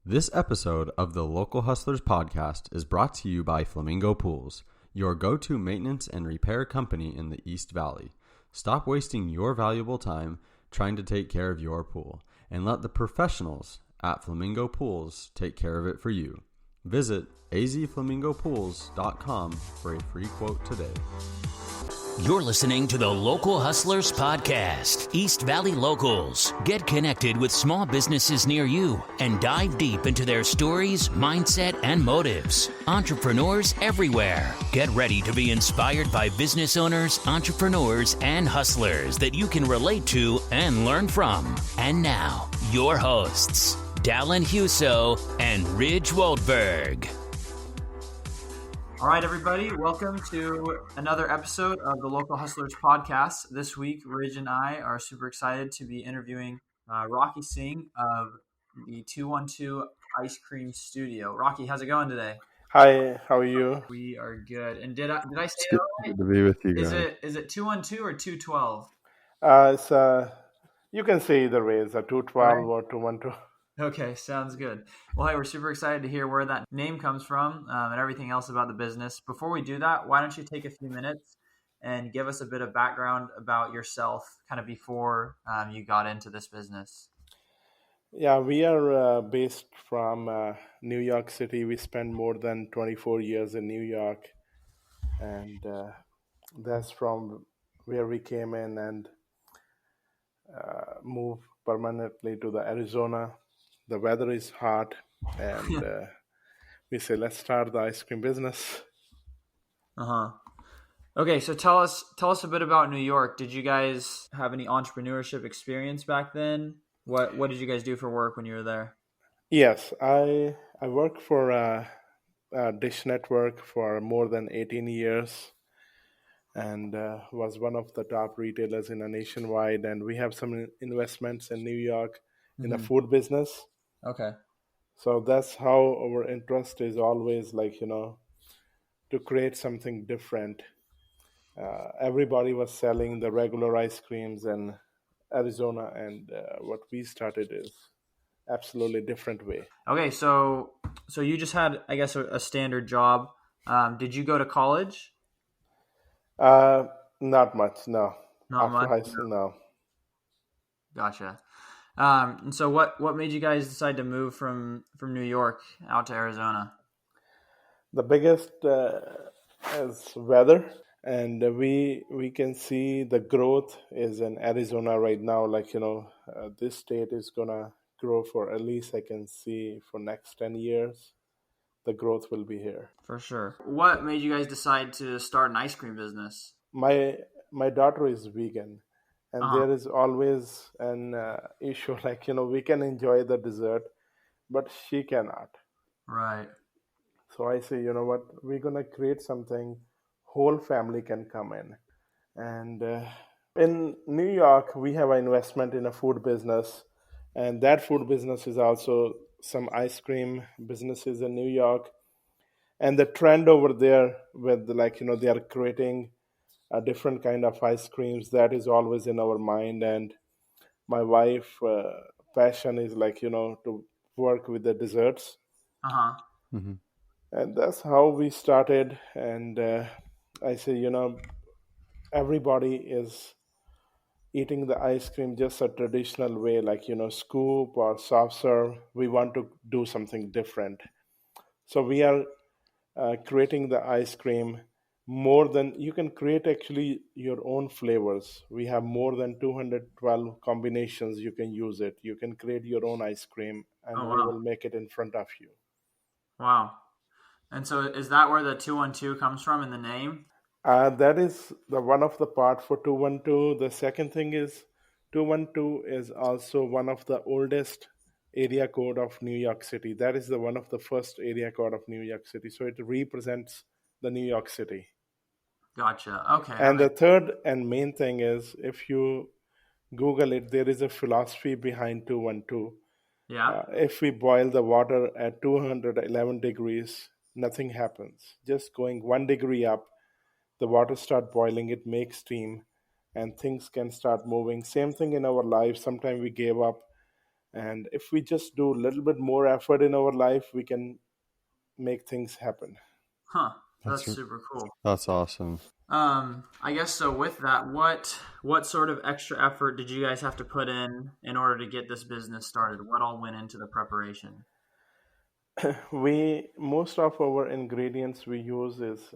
This episode of the Local Hustlers podcast is brought to you by Flamingo Pools, your go-to maintenance and repair company in the East Valley. Stop wasting your valuable time trying to take care of your pool and let the professionals at Flamingo Pools take care of it for you. Visit azflamingopools.com for a free quote today. You're listening to the Local Hustlers Podcast, East Valley Locals. Get connected with small businesses near you and dive deep into their stories, mindset, and motives. Entrepreneurs everywhere. Get ready to be inspired by business owners, entrepreneurs, and hustlers that you can relate to and learn from. And now, your hosts, Dallin Huso and Ridge Waldberg. All right, everybody, welcome to another episode of the Local Hustlers Podcast. This week, Ridge and I are super excited to be interviewing Rocky Singh of the 212 Ice Cream Studio. Rocky, how's it going today? Hi, how are you? We are good. And did I say It's that right? good to be with you guys. Is it 212 or 212? You can say either way. It's a 212 or 212. Okay, sounds good. Well, hey, we're super excited to hear where that name comes from and everything else about the business. Before we do that, why don't you take a few minutes and give us a bit of background about yourself kind of before you got into this business? Yeah, we are based from New York City. We spent more than 24 years in New York, and that's from where we came in and moved permanently to the Arizona. The weather is hot, and we say, let's start the ice cream business. Okay, so tell us a bit about New York. Did you guys have any entrepreneurship experience back then? What did you guys do for work when you were there? Yes, I worked for Dish Network for more than 18 years, and was one of the top retailers in a nationwide. And we have some investments in New York in a food business. Okay. So that's how our interest is always to create something different. Everybody was selling the regular ice creams in Arizona, and what we started is absolutely different way. Okay, so you just had, I guess, a standard job. Did you go to college? Not much, no. Not After much? high school, no. Gotcha. And so what made you guys decide to move from New York out to Arizona? The biggest is weather, and we can see the growth is in Arizona right now. This state is gonna grow for at least I can see for next 10 years. The growth will be here. For sure. What made you guys decide to start an ice cream business? My daughter is vegan, and there is always an issue we can enjoy the dessert, but she cannot. Right. So I say, you know what, we're gonna create something whole family can come in. And in New York, we have an investment in a food business, and that food business is also some ice cream businesses in New York. And the trend over there with they are creating a different kind of ice creams that is always in our mind. And my wife passion is to work with the desserts. Mm-hmm. And that's how we started. And I say, everybody is eating the ice cream just a traditional way, scoop or soft serve. We want to do something different. So we are creating the ice cream more than you can create actually your own flavors. We have more than 212 combinations. You can use it. You can create your own ice cream, and we will make it in front of you. Wow. And so is that where the 212 comes from in the name? That is the one of the part for 212. The second thing is 212 is also one of the oldest area code of New York City. That is the one of the first area code of New York City. So it represents the New York City. Gotcha. Okay. And the third and main thing is, if you Google it, there is a philosophy behind 212. Yeah. If we boil the water at 211 degrees, nothing happens. Just going 1 degree up, the water start boiling, it makes steam, and things can start moving. Same thing in our life. Sometimes we gave up, And if we just do a little bit more effort in our life, we can make things happen. Huh. That's That's super cool. That's awesome. I guess so. With that, what sort of extra effort did you guys have to put in order to get this business started? What all went into the preparation? Most of our ingredients we use is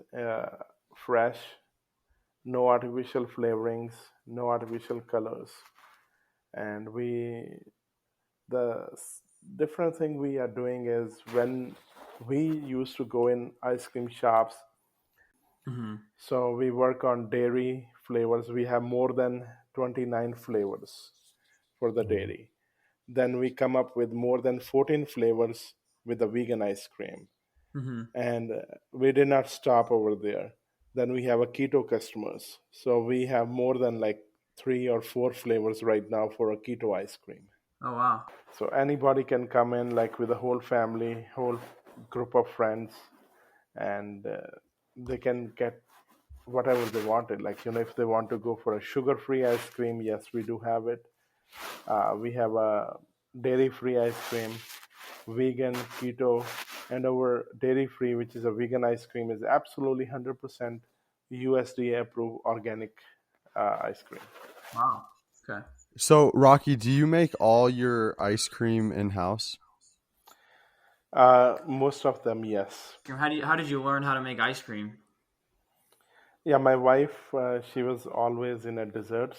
fresh, no artificial flavorings, no artificial colors. And different thing we are doing is when we used to go in ice cream shops, Mm-hmm. so we work on dairy flavors. We have more than 29 flavors for the dairy. Then we come up with more than 14 flavors with the vegan ice cream. Mm-hmm. And we did not stop over there. Then we have a keto customers. So we have more than like 3 or 4 flavors right now for a keto ice cream. Oh, wow. So anybody can come in like with a whole family, whole group of friends, and they can get whatever they wanted. Like, if they want to go for a sugar-free ice cream, yes, we do have it. We have a dairy-free ice cream, vegan, keto, and our dairy-free, which is a vegan ice cream, is absolutely 100% USDA-approved organic ice cream. Wow. Okay. So, Rocky, do you make all your ice cream in-house? Most of them, yes. How did you learn how to make ice cream? Yeah, my wife, she was always in a desserts,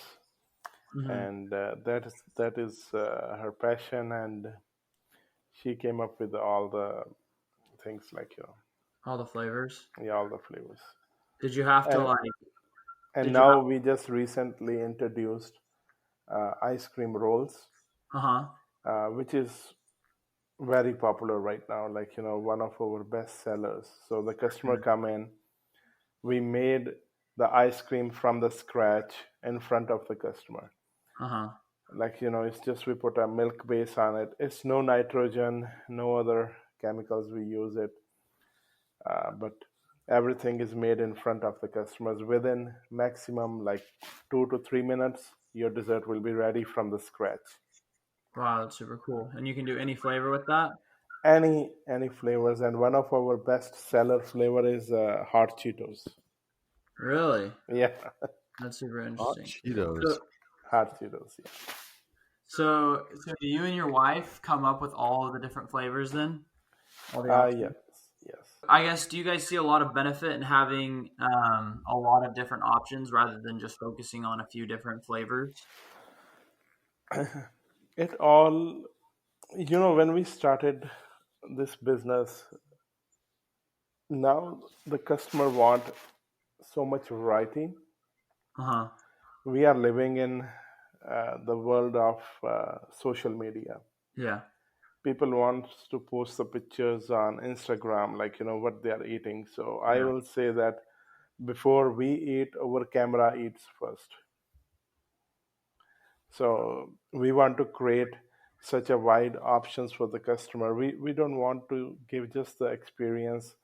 Mm-hmm. and that is her passion, and she came up with all the things like All the flavors. all the flavors. Did you have to And like? and Did you now have? we just recently introduced ice cream rolls, Uh-huh. which is very popular right now. Like one of our best sellers. So the customer come in, we made the ice cream from the scratch in front of the customer. Uh-huh. Like it's just we put a milk base on it. It's no nitrogen, no other chemicals we use it, but everything is made in front of the customers within maximum like 2 to 3 minutes. Your dessert will be ready from the scratch. Wow, that's super cool. And you can do any flavor with that? Any flavors, and one of our best seller flavor is hot Cheetos. Really? Yeah. That's super Hot interesting. Cheetos. So, Hot Cheetos. Yeah. so do you and your wife come up with all of the different flavors then? All the options? Yes. Yes. I guess, do you guys see a lot of benefit in having a lot of different options rather than just focusing on a few different flavors? It all, when we started this business, now the customer want so much variety. Uh-huh. We are living in the world of social media. Yeah. People want to post the pictures on Instagram, like what they are eating. So I Yeah. will say that before we eat, our camera eats first. So we want to create such a wide options for the customer. We don't want to give just the experience.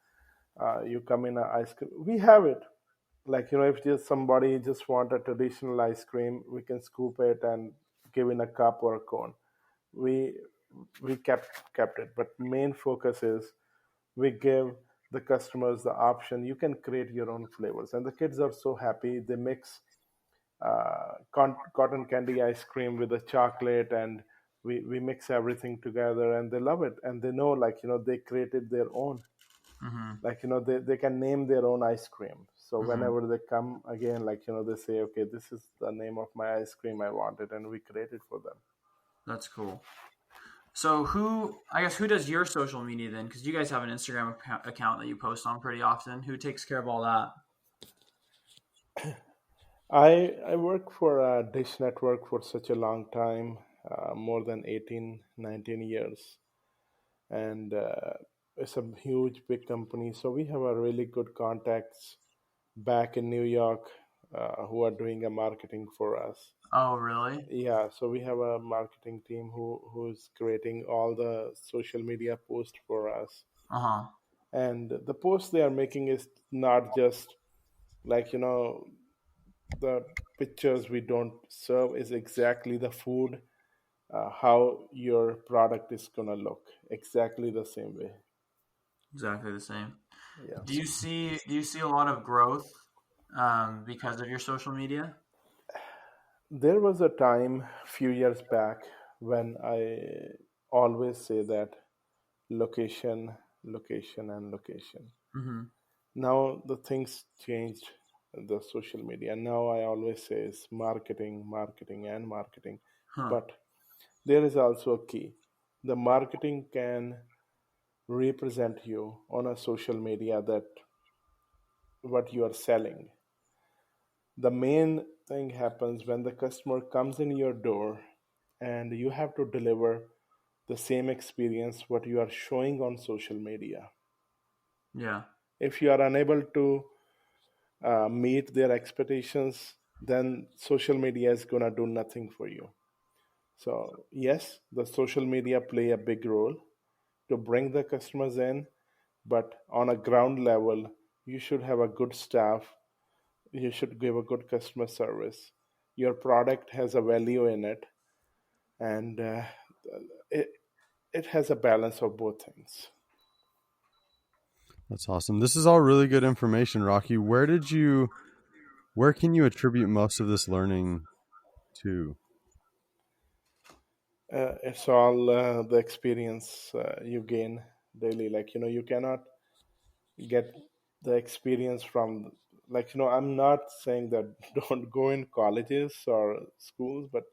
You come in a ice cream, we have it. Like if just somebody just want a traditional ice cream, we can scoop it and give in a cup or a cone. We kept it, but main focus is we give the customers the option. You can create your own flavors, and the kids are so happy. They mix cotton candy ice cream with the chocolate, and we mix everything together, and they love it. And they know, like they created their own. Mm-hmm. Like they can name their own ice cream. So Mm-hmm. whenever they come again, like they say, okay, this is the name of my ice cream, I want it, and we create it for them. That's cool. So who does your social media then? Because you guys have an Instagram account that you post on pretty often. Who takes care of all that? I work for Dish Network for such a long time, more than 18, 19 years. And it's a huge, big company. So we have a really good contacts back in New York who are doing a marketing for us. Oh, really? Yeah, so we have a marketing team who's creating all the social media posts for us. Uh-huh. And the posts they are making is not just like, the pictures we don't serve is exactly the food how your product is going to look exactly the same way. Exactly the same. Yeah. Do you see a lot of growth because of your social media? There was a time few years back when I always say that location, location, and location. Mm-hmm. Now the things changed, the social media. Now I always say is marketing, marketing, and marketing. Huh. But there is also a key. The marketing can represent you on a social media that what you are selling. The main thing happens when the customer comes in your door and you have to deliver the same experience what you are showing on social media. Yeah. If you are unable to meet their expectations, then social media is going to do nothing for you. So yes, the social media play a big role to bring the customers in, but on a ground level, you should have a good staff. You should give a good customer service. Your product has a value in it, and it it has a balance of both things. That's awesome. This is all really good information, Rocky. Where can you attribute most of this learning to? It's all the experience you gain daily. Like you cannot get the experience from, like I'm not saying that don't go in colleges or schools, but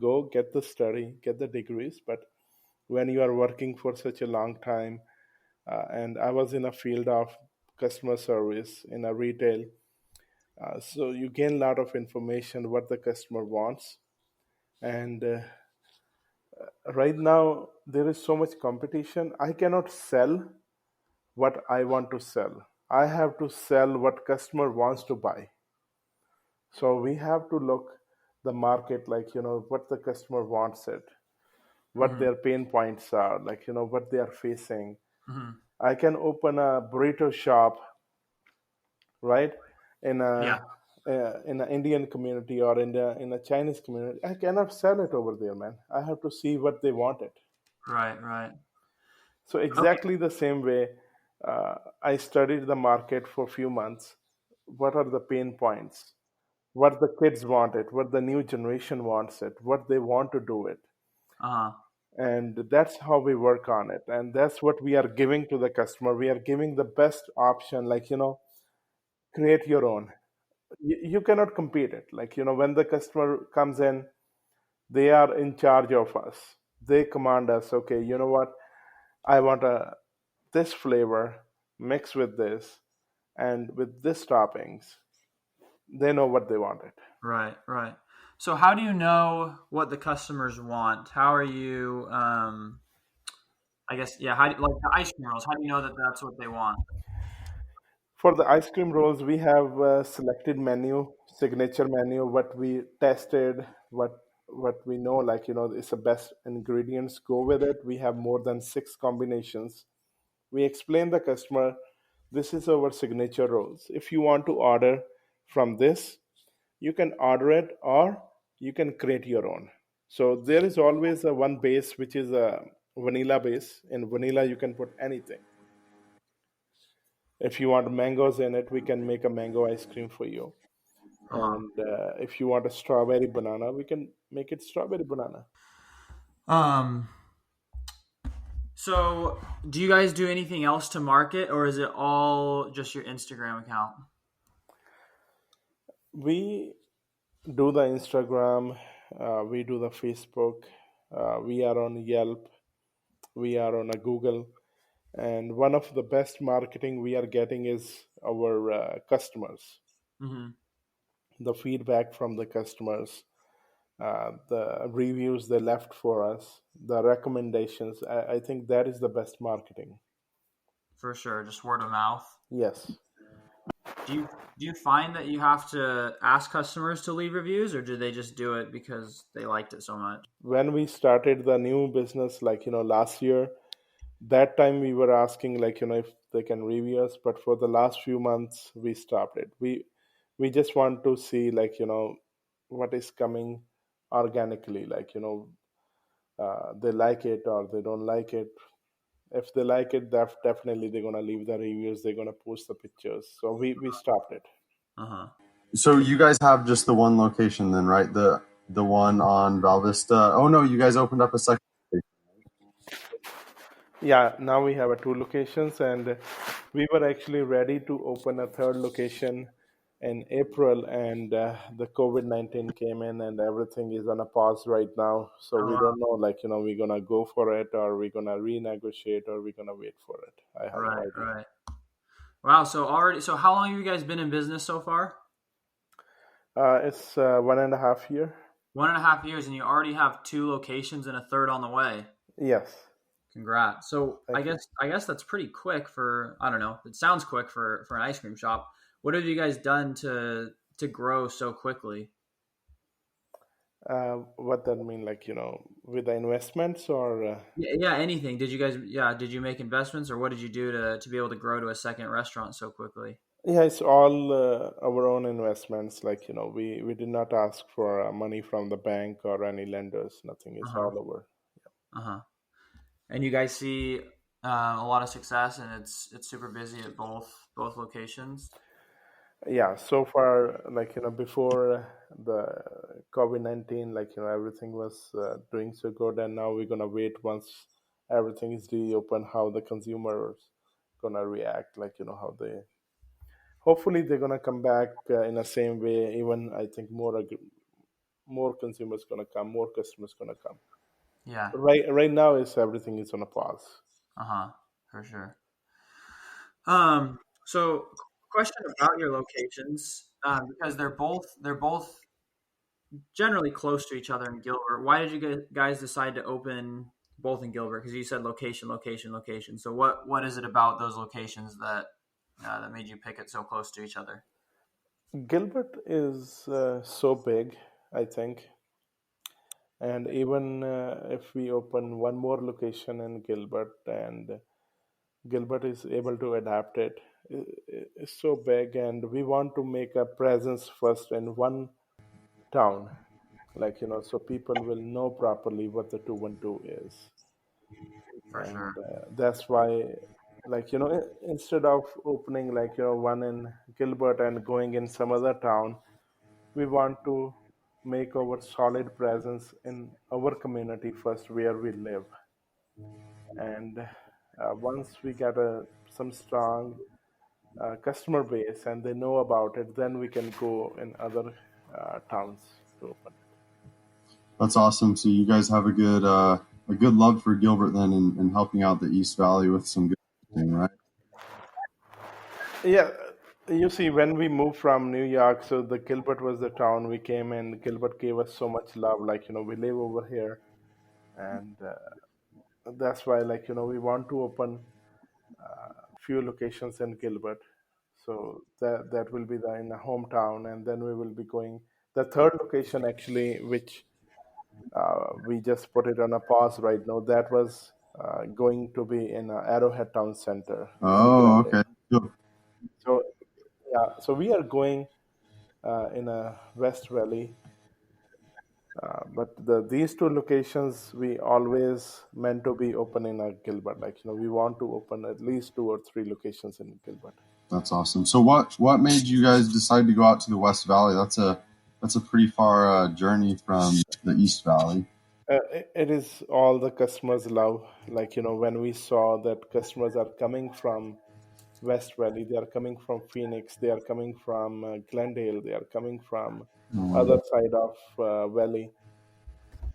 go get the study, get the degrees. But when you are working for such a long time, and I was in a field of customer service in a retail, so you gain a lot of information what the customer wants. And right now there is so much competition. I cannot sell what I want to sell. I have to sell what customer wants to buy. So we have to look the market, like what the customer wants it, what Mm-hmm. their pain points are, like what they are facing. Mm-hmm. I can open a burrito shop, right, in Yeah. in an Indian community or in a Chinese community. I cannot sell it over there, man. I have to see what they want it. Right. Right. So Okay. exactly the same way, I studied the market for a few months. What are the pain points? What the kids want it? What the new generation wants it? What they want to do it? Uh-huh. And that's how we work on it. And that's what we are giving to the customer. We are giving the best option, like create your own. You cannot compete it. Like when the customer comes in, they are in charge of us. They command us. Okay, you know what? I want this flavor mixed with this and with this toppings. They know what they wanted. Right. Right. So how do you know what the customers want? How are you I guess yeah, like the ice cream rolls, how do you know that that's what they want? For the ice cream rolls, we have a selected menu, signature menu, what we tested, what we know, like it's the best ingredients. Go with it. We have more than 6 combinations. We explain the customer, this is our signature rolls. If you want to order from this, you can order it or you can create your own. So there is always a one base which is a vanilla base. In vanilla, you can put anything. If you want mangoes in it, we can make a mango ice cream for you. Uh-huh. And if you want a strawberry banana, we can make it strawberry banana. Um so do you guys do anything else to market or is it all just your Instagram account? We do the Instagram, we do the Facebook, we are on Yelp, we are on a Google. And one of the best marketing we are getting is our customers, Mhm. the feedback from the customers, the reviews they left for us, the recommendations. I think that is the best marketing. For sure, just word of mouth. Yes. Do you find that you have to ask customers to leave reviews or do they just do it because they liked it so much? When we started the new business, like, last year, that time we were asking, like, if they can review us, but for the last few months, we stopped it. We just want to see, like, what is coming organically, like, they like it or they don't like it. If they like it, definitely they're gonna leave the reviews. They're gonna post the pictures. So we stopped it. Uh-huh. So you guys have just the one location then, right? The one on Val Vista. Oh no, you guys opened up a second location. Yeah, now we have 2 locations, and we were actually ready to open a third location in April, and the COVID-19 came in, and everything is on a pause right now. So Oh, we wow. don't know, like, we're gonna go for it, or we're gonna renegotiate, or we're gonna wait for it. I have no Right, idea. right. Wow. So how long have you guys been in business so far? It's 1.5 year. 1.5 years, and you already have 2 locations and a third on the way. Yes, Congrats. So I thank you. guess that's pretty quick for, I don't know. It sounds quick for an ice cream shop. What have you guys done to grow so quickly? What that mean, like, with the investments or Yeah, anything. Did you make investments, or what did you do to be able to grow to a second restaurant so quickly? yeah, it's all our own investments. Like, we did not ask for money from the bank or any lenders. Nothing is Uh-huh. all over. Uh-huh. And you guys see a lot of success, and it's super busy at both locations. Yeah, so far, like, before the COVID-19, like, everything was doing so good, and now we're gonna wait once everything is reopened, how the consumers gonna react, like, how they hopefully they're gonna come back in the same way. Even I think more consumers gonna come, more customers gonna come. Yeah. Right now is everything is on a pause. Uh-huh. For sure. So question about your locations, because they're both generally close to each other in Gilbert. Why did you guys decide to open both in Gilbert? Because you said location, location, location. So what is it about those locations that made you pick it so close to each other? Gilbert is so big, I think, and even if we open one more location in Gilbert, and Gilbert is able to adapt it, it's so big, and we want to make a presence first in one town, like, so people will know properly what the 212 is. For sure. And that's why, like, instead of opening, like, one in Gilbert and going in some other town, we want to make our solid presence in our community first, where we live. And once we get some strong customer base and they know about it, then we can go in other towns to open it. That's awesome. So you guys have a good love for Gilbert then, and helping out the East Valley with some good thing, right? Yeah, you see, when we moved from New York, so the Gilbert was the town we came in. Gilbert gave us so much love, like, we live over here, and that's why, like, we want to open few locations in Gilbert. So that will be in the hometown, and then we will be going the third location actually, which we just put it on a pause right now. That was going to be in Arrowhead Town Center in Oh, Glendale. okay. Good. So yeah, so we are going in a West Valley, but these 2 locations we always meant to be open in Gilbert. Like, we want to open at least 2 or 3 locations in Gilbert. That's awesome. So what made you guys decide to go out to the West Valley? That's a pretty far journey from the East Valley. It is all the customers love. Like, when we saw that customers are coming from West Valley, they are coming from Phoenix, they are coming from Glendale, they are coming from other Um, side of Valley,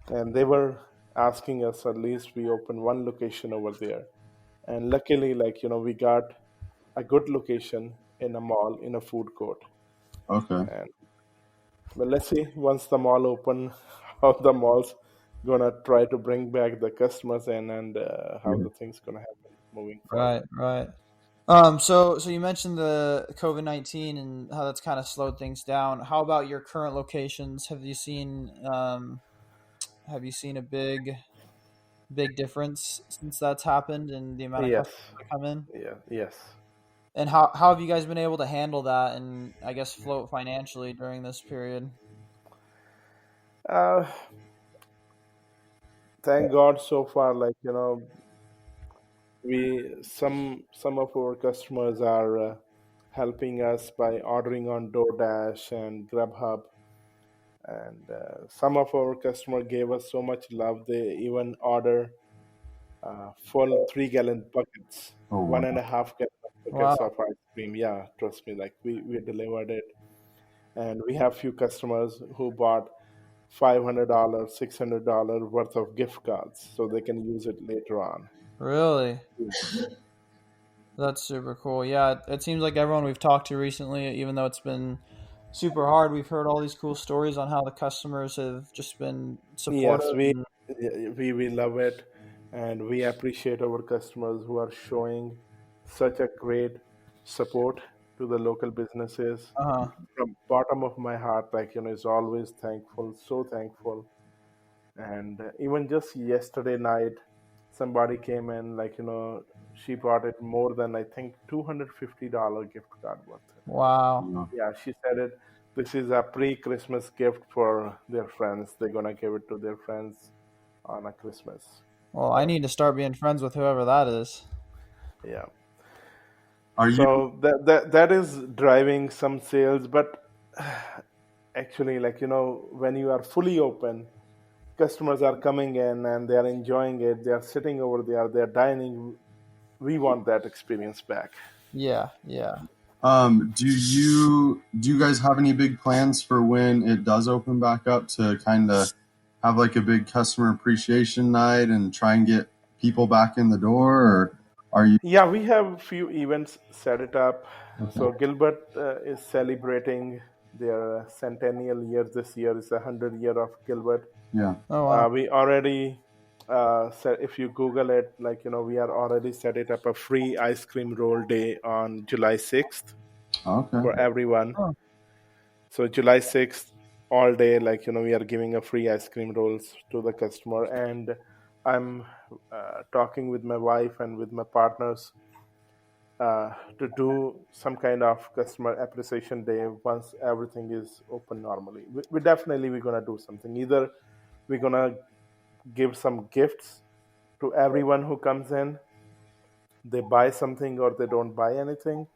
and they were asking us at least we open one location over there. And luckily, like, we got a good location in a mall, in a food court. okay. And well, let's see once the mall open, how the mall's gonna try to bring back the customers in, and how Yeah. the things gonna happen moving Right, forward. right. So you mentioned the COVID-19 and how that's kind of slowed things down. How about your current locations? Have you seen a big difference since that's happened and the amount of Yes, customers that come in? yeah, yes. And how have you guys been able to handle that and I guess float financially during this period? Uh, thank God so far, like, some of our customers are helping us by ordering on DoorDash and Grubhub, and some of our customer gave us so much love they even order full 3 gallon buckets, Oh, one and wow. a half gallon buckets Wow. of ice cream. Yeah, trust me, like we delivered it, and we have few customers who bought $500, $600 worth of gift cards so they can use it later on. Really? That's super cool. Yeah, it seems like everyone we've talked to recently, even though it's been super hard, we've heard all these cool stories on how the customers have just been Yes, supportive. And, we love it, and we appreciate our customers who are showing such a great support to the local businesses. uh-huh. From bottom of my heart, like is always thankful, so thankful. And even just yesterday night, somebody came in, like she bought it more than I think $250 gift card worth it. Wow. Yeah, she said it. This is a pre-Christmas gift for their friends. They're gonna give it to their friends on a Christmas. Well, I need to start being friends with whoever that is. Yeah. Are you So that is driving some sales, but actually, like when you are fully open, customers are coming in and they are enjoying it. They are sitting over there. They are dining. We want that experience back. Yeah, yeah. do you guys have any big plans for when it does open back up to kind of have like a big customer appreciation night and try and get people back in the door, or are you Yeah, we have few events set it up. okay? So Gilbert is celebrating their centennial year this year. It's 100 year of Gilbert. Yeah. Oh wow. We already set, if you Google it, like we are already set it up a free ice cream roll day on July 6th Okay. for everyone. Oh, So July 6th, all day, like we are giving a free ice cream rolls to the customer, and I'm talking with my wife and with my partners to do some kind of customer appreciation day once everything is open normally. We definitely we're gonna do something. Either we're gonna give some gifts to everyone who comes in. They buy something or they don't buy anything,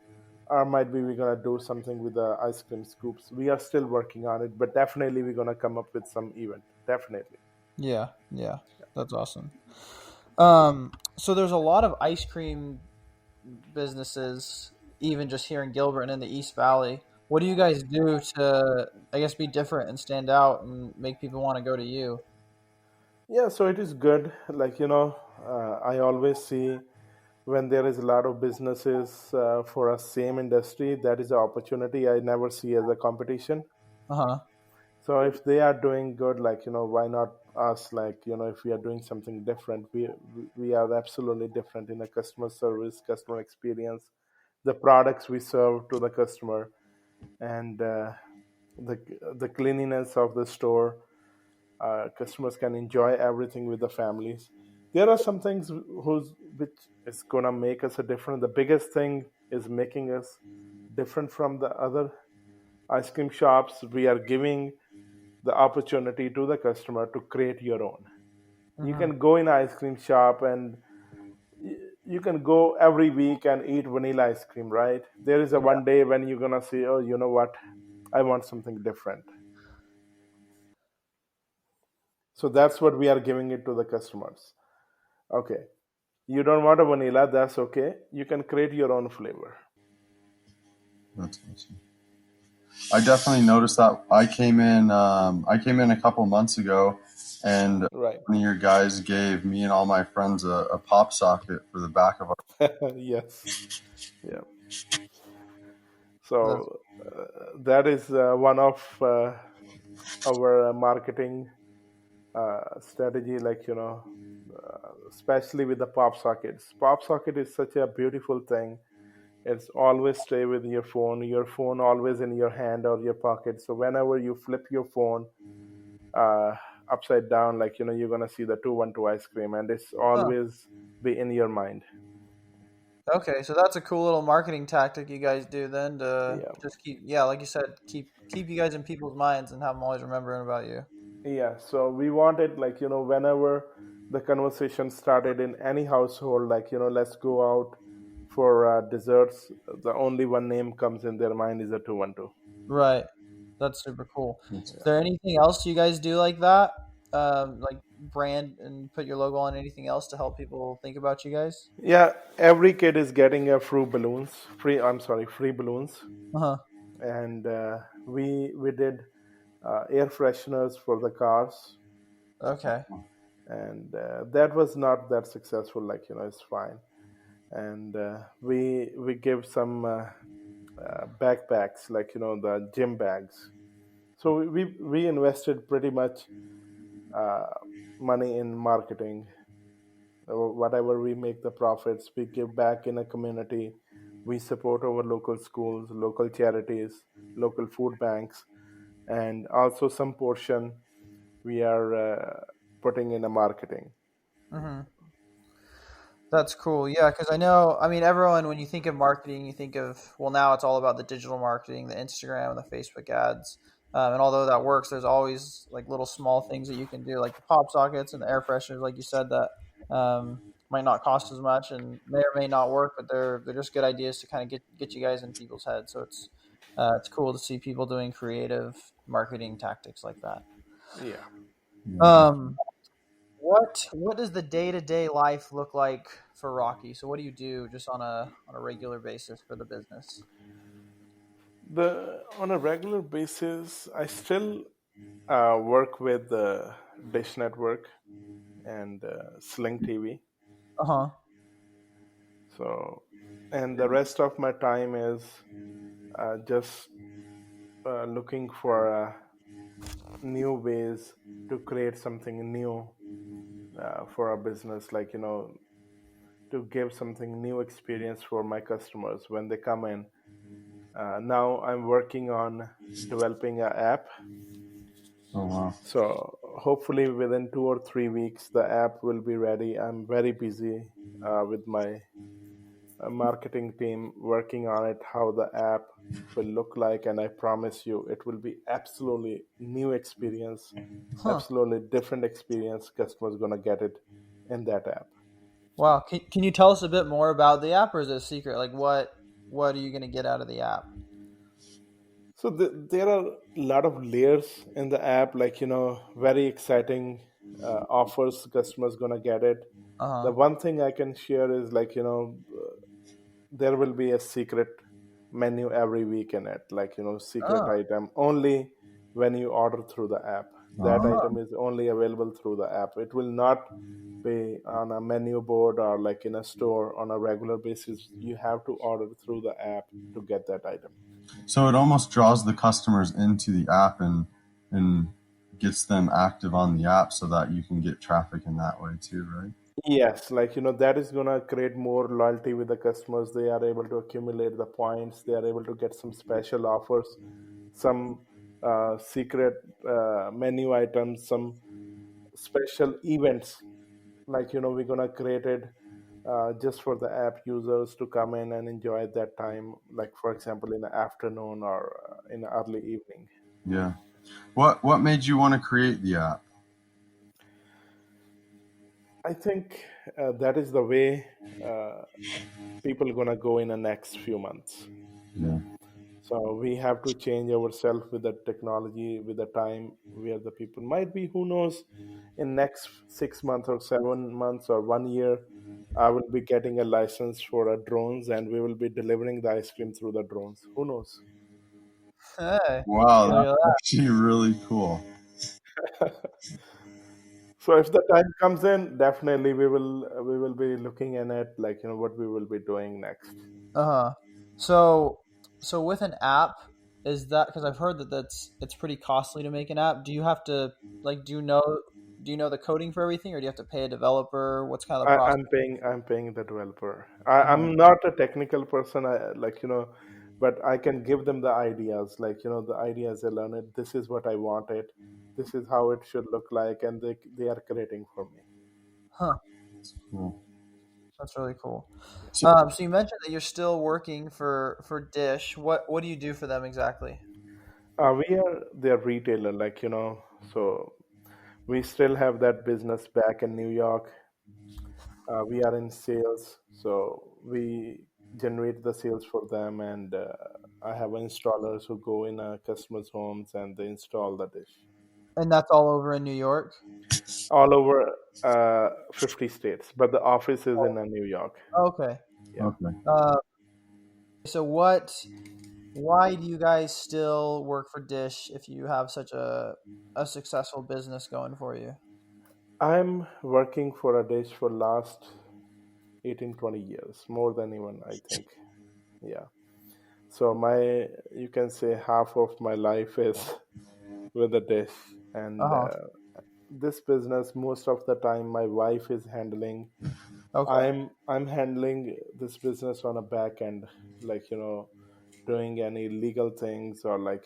or might be we're gonna do something with the ice cream scoops. We are still working on it, but definitely we're gonna come up with some event. Definitely. yeah, yeah. That's awesome. So there's a lot of ice cream businesses, even just here in Gilbert and in the East Valley. What do you guys do to, I guess, be different and stand out and make people want to go to you? Yeah, so it is good. Like I always see when there is a lot of businesses for a same industry, that is an opportunity I never see as a competition. Uh huh. So if they are doing good, like why not us? Like if we are doing something different, we are absolutely different in a customer service, customer experience, the products we serve to the customer, and the the cleanliness of the store. Customers can enjoy everything with the families. There are some things which is gonna make us a different. The biggest thing is making us different from the other ice cream shops. We are giving the opportunity to the customer to create your own. You Hmm. can go in ice cream shop and you can go every week and eat vanilla ice cream, right? There is a Yeah. one day when you're gonna say, oh, you know what, I want something different. So that's what we are giving it to the customers. Okay, you don't want a vanilla, that's okay. You can create your own flavor. That's awesome. I definitely noticed that. I came in a couple months ago, and Right. one of your guys gave me and all my friends a pop socket for the back of our. Yes. Yeah. That's, So that is one of our marketing strategy, like especially with the pop sockets. Pop socket is such a beautiful thing. It's always stay with your phone always in your hand or your pocket. So whenever you flip your phone uh, upside down, like you're gonna see the 212 ice cream, and it's huh. always be in your mind. Okay, so that's a cool little marketing tactic you guys do then to Yeah. just keep, yeah, like you said, keep you guys in people's minds and have them always remembering about you. Yeah, so we want it like whenever the conversation started in any household, like, let's go out for desserts. The only one name comes in their mind is a 212. Right. That's super cool. Is there anything else you guys do like that? Like brand and put your logo on anything else to help people think about you guys? Yeah, every kid is getting a free balloons. Uh-huh. And we did air fresheners for the cars, Okay. and that was not that successful. Like, it's fine. And we give some backpacks, like, the gym bags. So we invested pretty much uh, money in marketing. Whatever we make the profits, we give back in a community. We support our local schools, local charities, local food banks, and also some portion we are putting in a marketing. Mm-hmm. That's cool. Yeah, because I mean, everyone, when you think of marketing, you think of, well, now it's all about the digital marketing, the Instagram and the Facebook ads. And although that works, there's always like little small things that you can do, like the pop sockets and the air fresheners, like you said, that might not cost as much and may or may not work, but they're just good ideas to kind of get you guys in people's heads. So it's cool to see people doing creative marketing tactics like that. Yeah. Um, what does the day-to-day life look like for Rocky? So what do you do just on a regular basis for the business? On a regular basis, I still work with the Dish Network and Sling TV. Uh-huh. So, and the rest of my time is just looking for new ways to create something new for our business, like, to give something new experience for my customers when they come in. Now I'm working on developing an app. Oh, wow. So hopefully within 2 or 3 weeks, the app will be ready. I'm very busy with my marketing team working on it, how the app will look like. And I promise you, it will be absolutely new experience, Huh. absolutely different experience. Customers going to get it in that app. Wow. Can you tell us a bit more about the app, or is it a secret? Like what are you going to get out of the app? So there are a lot of layers in the app, like, very exciting offers. Customers gonna get it. The Uh-huh. one thing I can share is, like, there will be a secret menu every week in it, like, secret Oh. item only when you order through the app. That Oh. item is only available through the app. It will not be on a menu board or like in a store on a regular basis. You have to order through the app to get that item. So it almost draws the customers into the app and gets them active on the app so that you can get traffic in that way too, right? Yes, like, that is gonna create more loyalty with the customers. They are able to accumulate the points. They are able to get some special offers, some secret menu items, some special events. Like, we're gonna create it just for the app users to come in and enjoy that time. Like, for example, in the afternoon or in the early evening. Yeah. What made you want to create the app? I think that is the way people are gonna go in the next few months. Yeah. So we have to change ourselves with the technology, with the time where the people might be, who knows, in next 6 months or 7 months or 1 year, I will be getting a license for drones and we will be delivering the ice cream through the drones. Who knows? Hey. Wow, Look at that's that. actually really cool. So if the time comes in, definitely we will be looking in it, like, what we will be doing next. Uh-huh. So with an app, is that, because I've heard that it's pretty costly to make an app. Do you have to, like, do you know the coding for everything, or do you have to pay a developer? What's kind of the I, process? I'm paying the developer. Uh-huh. I'm not a technical person. But I can give them the ideas. Like, the ideas I learn it. This is what I wanted. This is how it should look like, and they are creating for me. Huh. Cool. That's really cool. So, So you mentioned that you're still working for Dish. What do you do for them exactly? We are their retailer, like, so We still have that business back in New York. We are in sales, so we generate the sales for them, and I have installers who go in customers' homes and they install the dish And that's all over in New York? all over 50 states, but the office is in New York. Okay. Yeah. Okay. Uh, so why do you guys still work for Dish if you have such a successful business going for you? I'm working for a dish for last 18, 20 years, more than even I think. Yeah. So you can say half of my life is with the dish. And Uh-huh. this business, most of the time, my wife is handling. Okay. I'm handling this business on a back end, like, doing any legal things, or like,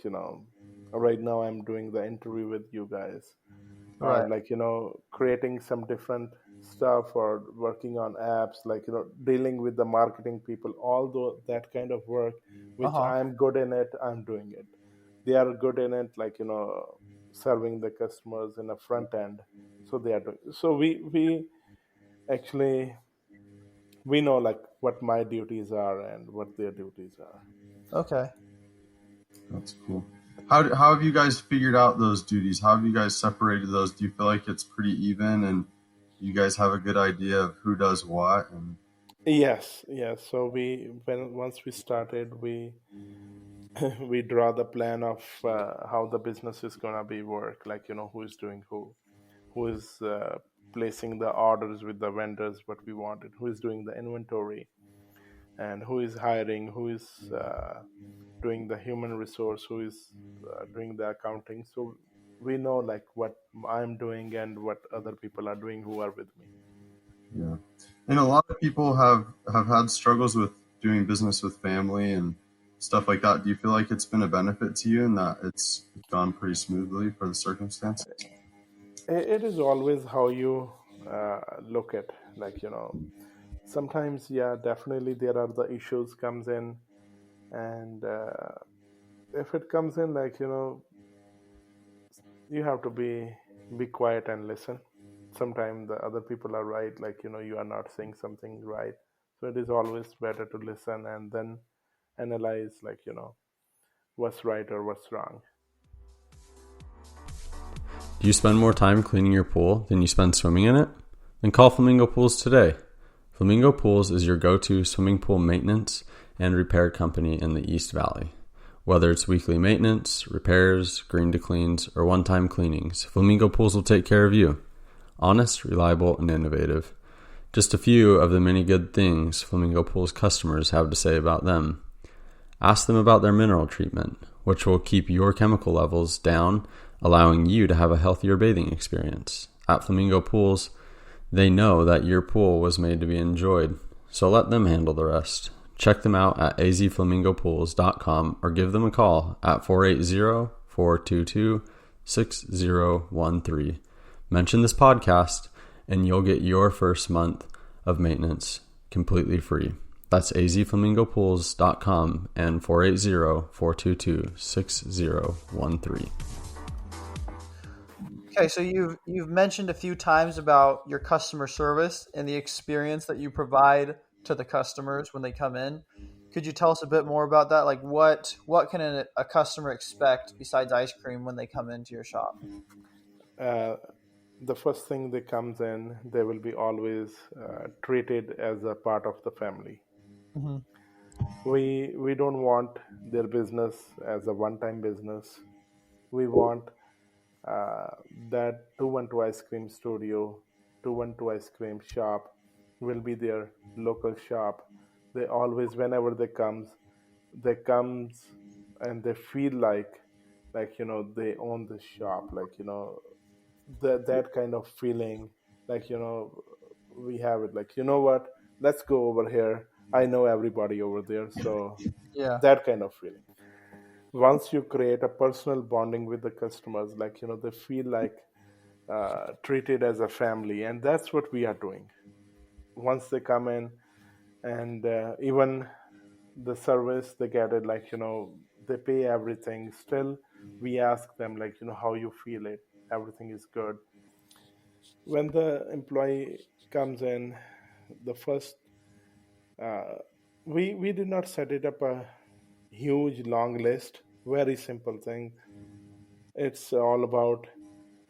right now I'm doing the interview with you guys, or Right. like, creating some different stuff, or working on apps, like, dealing with the marketing people, all that kind of work, which Uh-huh. I'm good in it, I'm doing it. They are good in it, like, serving the customers in a front end. So they are doing, so we actually, we know like what my duties are and what their duties are. Okay. That's cool. How have you guys figured out those duties? How have you guys separated those? Do you feel like it's pretty even and you guys have a good idea of who does what? And Yes, yes. So when once we started, we we draw the plan of how the business is gonna be work. Like, who is doing who is placing the orders with the vendors, what we wanted, who is doing the inventory, and who is hiring, who is doing the human resource, who is doing the accounting. So we know like what I'm doing and what other people are doing who are with me. yeah. And a lot of people have had struggles with doing business with family and stuff like that. Do you feel like it's been a benefit to you and that it's gone pretty smoothly for the circumstances? It is always how you look at, like, sometimes, yeah, definitely there are the issues comes in, and if it comes in, like, you have to be quiet and listen. Sometimes the other people are right, like, you are not saying something right. So it is always better to listen and then analyze, like, what's right or what's wrong. Do you spend more time cleaning your pool than you spend swimming in it? Then call Flamingo Pools today. Flamingo Pools is your go-to swimming pool maintenance and repair company in the East Valley. Whether it's weekly maintenance, repairs, green to cleans, or one-time cleanings, Flamingo Pools will take care of you. Honest, reliable, and innovative. Just a few of the many good things Flamingo Pools customers have to say about them. Ask them about their mineral treatment, which will keep your chemical levels down, allowing you to have a healthier bathing experience. At Flamingo Pools, they know that your pool was made to be enjoyed, so let them handle the rest. Check them out at azflamingopools.com or give them a call at 480-422-6013. Mention this podcast and you'll get your first month of maintenance completely free. That's azflamingopools.com and 480-422-6013. Okay, so you've mentioned a few times about your customer service and the experience that you provide to the customers when they come in. Could you tell us a bit more about that? Like what can a customer expect besides ice cream when they come into your shop? uh, the first thing they comes in, they will be always treated as a part of the family. Mm-hmm. We don't want their business as a one-time business. We want uh, that 212 ice cream studio, 212 ice cream shop will be their local shop. They always, whenever they comes and they feel like they own the shop, like, that kind of feeling, like, we have it, like, what, let's go over here, I know everybody over there. So Yeah. that kind of feeling, once you create a personal bonding with the customers, like, they feel like treated as a family, and that's what we are doing once they come in. And even the service they get it, like, they pay everything, still we ask them, like, how you feel it, everything is good. when the employee comes in, the first uh, we did not set it up a huge long list. Very simple thing. It's all about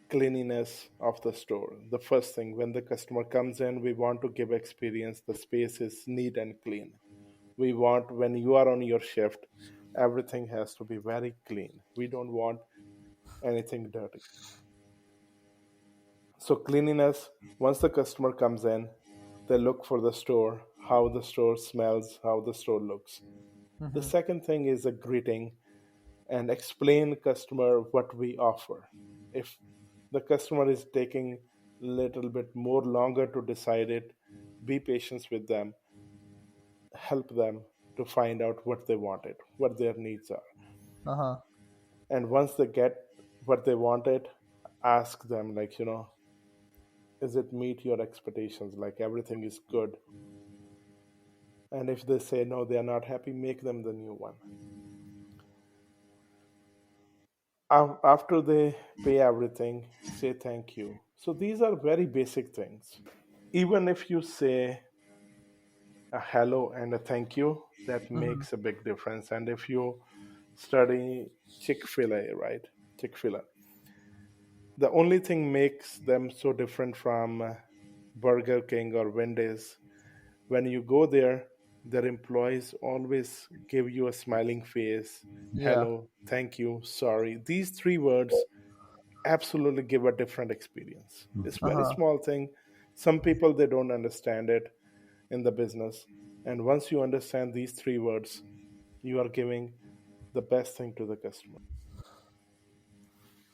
cleanliness of the store. The first thing, when the customer comes in, we want to give experience. The space is neat and clean. We want, when you are on your shift, everything has to be very clean. We don't want anything dirty. So cleanliness, once the customer comes in, they look for the store, how the store smells, how the store looks. The second thing is a greeting and explain customer what we offer. If the customer is taking a little bit more longer to decide it, be patient with them, help them to find out what they wanted, what their needs are. Uh-huh. And once they get what they wanted, ask them, like, is it meet your expectations? Like everything is good. And if they say no, they are not happy, make them the new one. After they pay everything, say thank you. So these are very basic things. Even if you say a hello and a thank you, that makes a big difference. And if you study Chick-fil-A, right? Chick-fil-A, the only thing makes them so different from Burger King or Wendy's, when you go there, their employees always give you a smiling face, Yeah. hello, thank you, sorry. These three words absolutely give a different experience. It's very Uh-huh. small thing. Some people, they don't understand it in the business. And once you understand these three words, you are giving the best thing to the customer.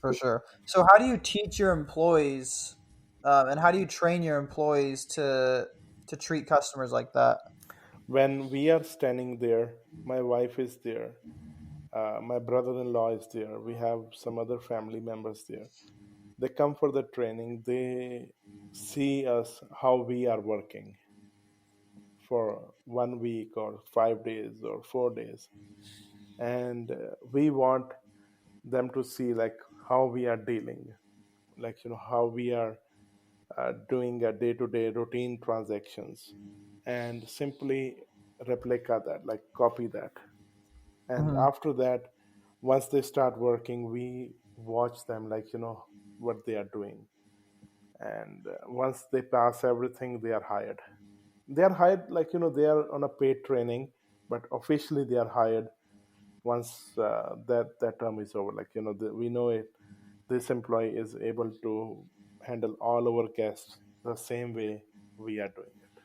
For sure. So how do you teach your employees, and how do you train your employees to treat customers like that? When we are standing there, my wife is there, my brother-in-law is there, we have some other family members there. They come for the training, they see us how we are working for 1 week or 5 days or 4 days, and we want them to see like how we are dealing, like how we are doing a day-to-day routine transactions, and simply replica that, like copy that. And Hmm. after that, once they start working, we watch them, like what they are doing. And once they pass everything, they are hired. They are hired, like they are on a paid training, but officially they are hired once that term is over. Like we know it, this employee is able to handle all our guests the same way we are doing it.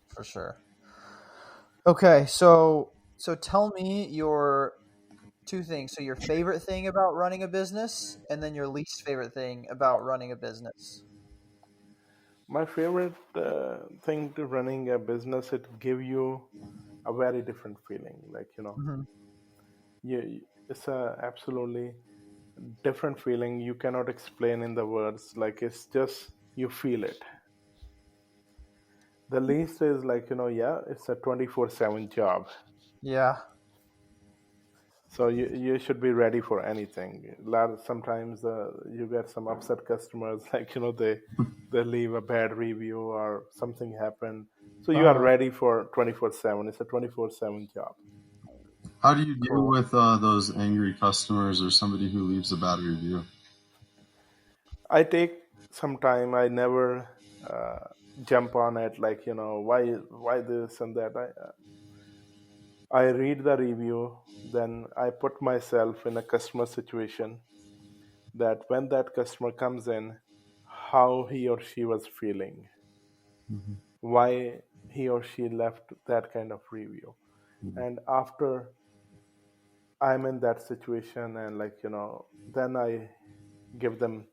For sure. Okay, so tell me your two things. So your favorite thing about running a business, and then your least favorite thing about running a business. My favorite thing to running a business, it give you a very different feeling. Like Hmm. it's a absolutely different feeling. You cannot explain in the words. Like it's just you feel it. The least is like yeah, it's a 24/7 job. Yeah. So you should be ready for anything. Sometimes you get some upset customers, like they leave a bad review or something happened. So you are Uh-huh. ready for 24/7. It's a 24/7 job. How do you deal Cool. with those angry customers or somebody who leaves a bad review? I take some time. I never jump on it, like why this and that. I read the review, then I put myself in a customer situation, that when that customer comes in, how he or she was feeling, Mhm. why he or she left that kind of review. Mhm. And after I'm in that situation, and like then I give them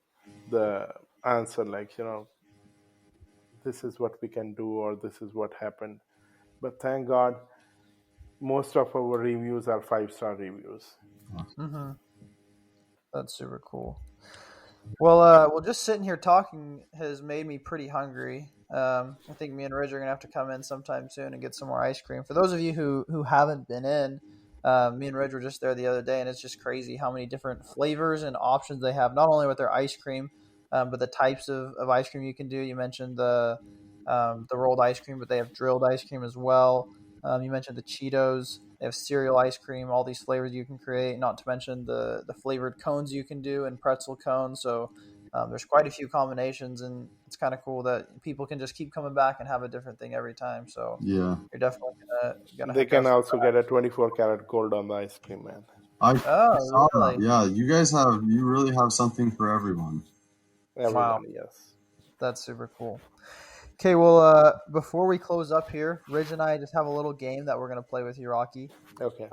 the answer, like this is what we can do, or this is what happened. But thank God, most of our reviews are 5-star reviews. Hmm. That's super cool. Well, just sitting here talking has made me pretty hungry. I think me and Ridge are gonna have to come in sometime soon and get some more ice cream. For those of you who haven't been in, me and Ridge were just there the other day, and it's just crazy how many different flavors and options they have. Not only with their ice cream, but the types of ice cream you can do. You mentioned the rolled ice cream, but they have drilled ice cream as well. You mentioned the Cheetos. They have cereal ice cream, all these flavors you can create, not to mention the flavored cones you can do and pretzel cones. So there's quite a few combinations, and it's kind of cool that people can just keep coming back and have a different thing every time. So Yeah. you're definitely gonna They can also get a 24-karat gold on the ice cream, man. I Oh, saw really? that. Yeah, you really have something for everyone. Everyone, Wow. yes. That's super cool. Okay, well, before we close up here, Ridge and I just have a little game that we're going to play with you, Rocky. Okay.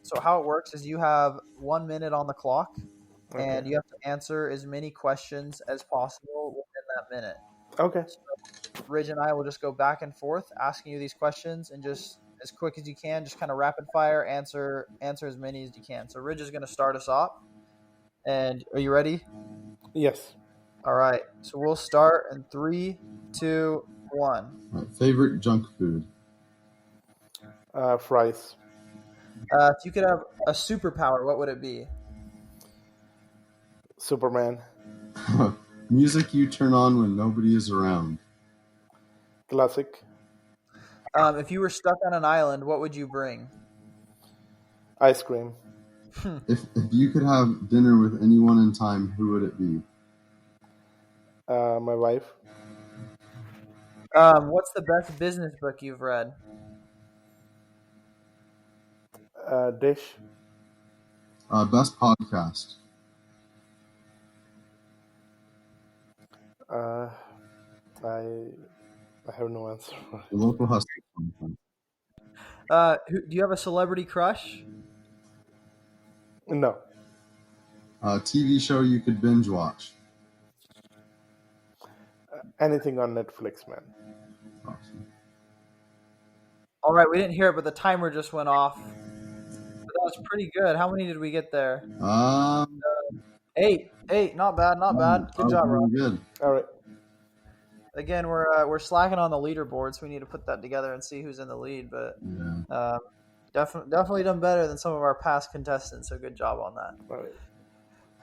So how it works is you have 1 minute on the clock, and Okay. you have to answer as many questions as possible within that minute. Okay. So Ridge and I will just go back and forth asking you these questions, and just as quick as you can, just kind of rapid fire answer as many as you can. So Ridge is going to start us off, and are you ready? Yes. All right. So we'll start in 3, 2, 1. Favorite junk food? Fries. If you could have a superpower, what would it be? Superman. Music you turn on when nobody is around? Classic. If you were stuck on an island, what would you bring? Ice cream. If you could have dinner with anyone in time, who would it be? My wife. What's the best business book you've read? Dish. Best podcast? I have no answer. The local hustler. Do you have a celebrity crush? No. TV show you could binge watch? Anything on Netflix, man. Awesome. All right, we didn't hear it, but the timer just went off. But that was pretty good. How many did we get there? 8. Not bad. Good job, Rob. Good. All right. Again, we're slacking on the leaderboard, so we need to put that together and see who's in the lead. But Yeah. definitely done better than some of our past contestants. So good job on that. All right.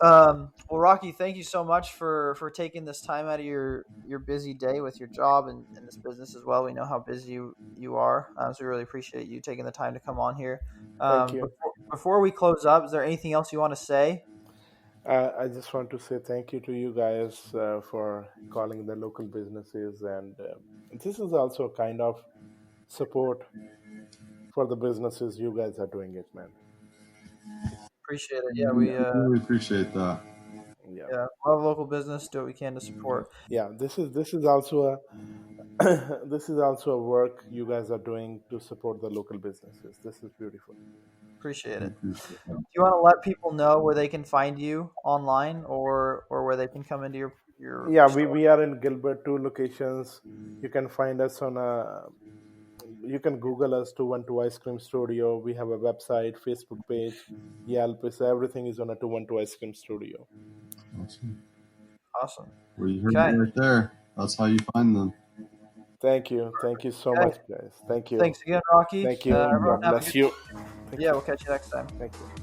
Well, Rocky, thank you so much for taking this time out of your busy day with your job and this business as well. We know how busy you are, so we really appreciate you taking the time to come on here. Thank you. Before we close up, is there anything else you want to say? I just want to say thank you to you guys for calling the local businesses, and this is also a kind of support for the businesses. You guys are doing it, man. Appreciate it. Yeah, we really appreciate that. Yeah. Love local business. Do what we can to support. Yeah, this is also a this is also a work you guys are doing to support the local businesses. This is beautiful. Appreciate it. Do you want to let people know where they can find you online, or where they can come into your Yeah, store? we are in Gilbert, 2 locations. You can find us on you can Google us, 212 Ice Cream Studio. We have a website, Facebook page, Yelp. So everything is on a 212 Ice Cream Studio. Awesome. Well, you heard it right there. That's how you find them. Thank you so much, guys. Thank you. Thanks again, Rocky. Thank you. God bless you. Yeah, we'll catch you next time. Thank you.